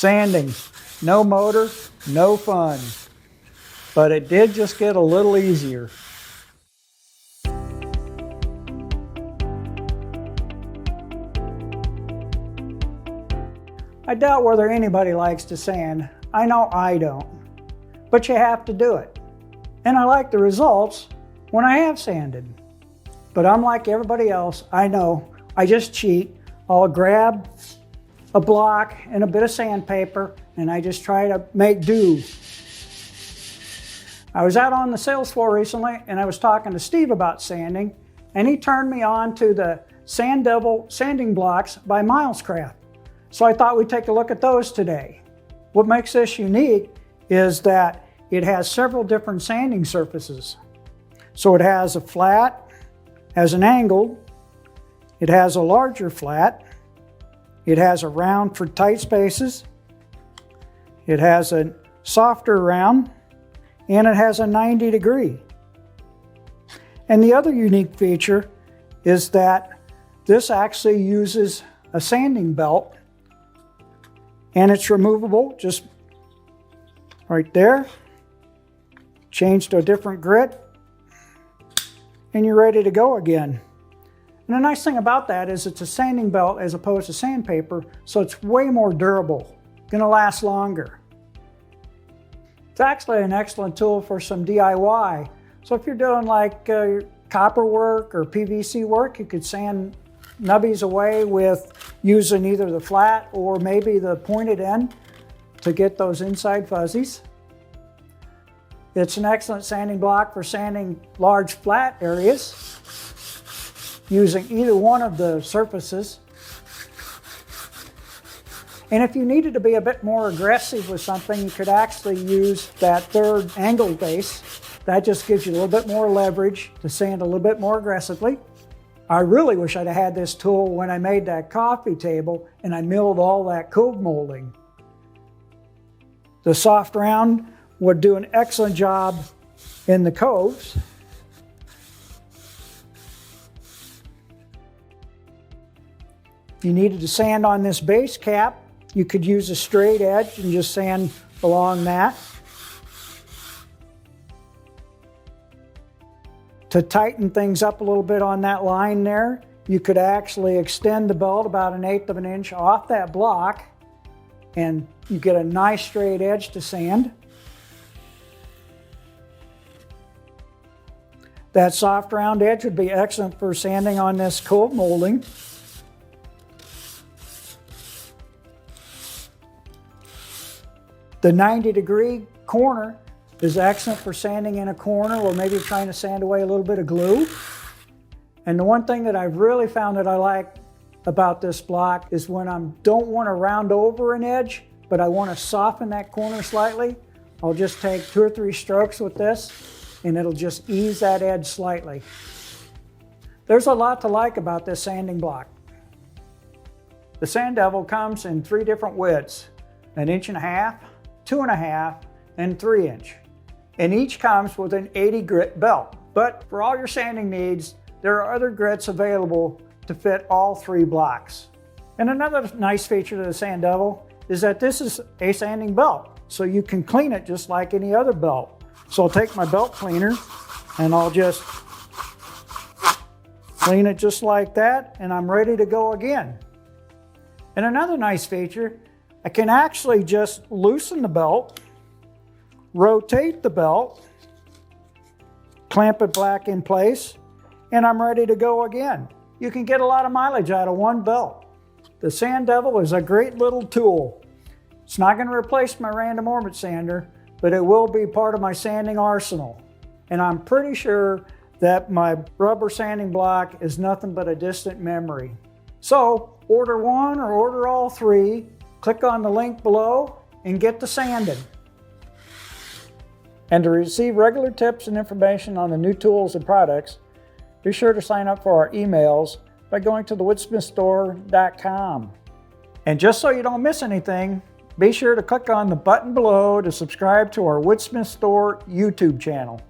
Sanding, no motor, no fun. But it did just get a little easier. I doubt whether anybody likes to sand. I know I don't. But you have to do it. And I like the results when I have sanded. But unlike everybody else, I know I just cheat. I'll grab a block and a bit of sandpaper and I just try to make do. I was out on the sales floor recently and I was talking to Steve about sanding, and he turned me on to the Sand Devil sanding blocks by Milescraft. So I thought we'd take a look at those today. What makes this unique is that it has several different sanding surfaces. So it has a flat, has an angled, it has a larger flat, it has a round for tight spaces, it has a softer round, and it has a 90-degree. And the other unique feature is that this actually uses a sanding belt, and it's removable just right there. Change to a different grit, and you're ready to go again. And the nice thing about that is it's a sanding belt as opposed to sandpaper, so it's way more durable, gonna last longer. It's actually an excellent tool for some DIY. So if you're doing like copper work or PVC work, you could sand nubbies away with using either the flat or maybe the pointed end to get those inside fuzzies. It's an excellent sanding block for sanding large flat areas using either one of the surfaces. And if you needed to be a bit more aggressive with something, you could actually use that third angle base. That just gives you a little bit more leverage to sand a little bit more aggressively. I really wish I'd have had this tool when I made that coffee table and I milled all that cove molding. The soft round would do an excellent job in the coves. If you needed to sand on this base cap, you could use a straight edge and just sand along that. To tighten things up a little bit on that line there, you could actually extend the belt about 1/8 of an inch off that block, and you get a nice straight edge to sand. That soft round edge would be excellent for sanding on this cove molding. The 90-degree corner is excellent for sanding in a corner or maybe trying to sand away a little bit of glue. And the one thing that I've really found that I like about this block is when I don't want to round over an edge, but I want to soften that corner slightly, I'll just take 2 or 3 strokes with this and it'll just ease that edge slightly. There's a lot to like about this sanding block. The Sand Devil comes in 3 different widths, 1.5 inches, 2.5, and 3 inch. And each comes with an 80 grit belt. But for all your sanding needs, there are other grits available to fit all 3 blocks. And another nice feature of the Sand Devil is that this is a sanding belt, so you can clean it just like any other belt. So I'll take my belt cleaner and I'll just clean it just like that, and I'm ready to go again. And another nice feature, I can actually just loosen the belt, rotate the belt, clamp it back in place, and I'm ready to go again. You can get a lot of mileage out of one belt. The Sand Devil is a great little tool. It's not going to replace my random orbit sander, but it will be part of my sanding arsenal. And I'm pretty sure that my rubber sanding block is nothing but a distant memory. So order one or order all 3, click on the link below and get to sanding. And to receive regular tips and information on the new tools and products, be sure to sign up for our emails by going to thewoodsmithstore.com. And just so you don't miss anything, be sure to click on the button below to subscribe to our Woodsmith Store YouTube channel.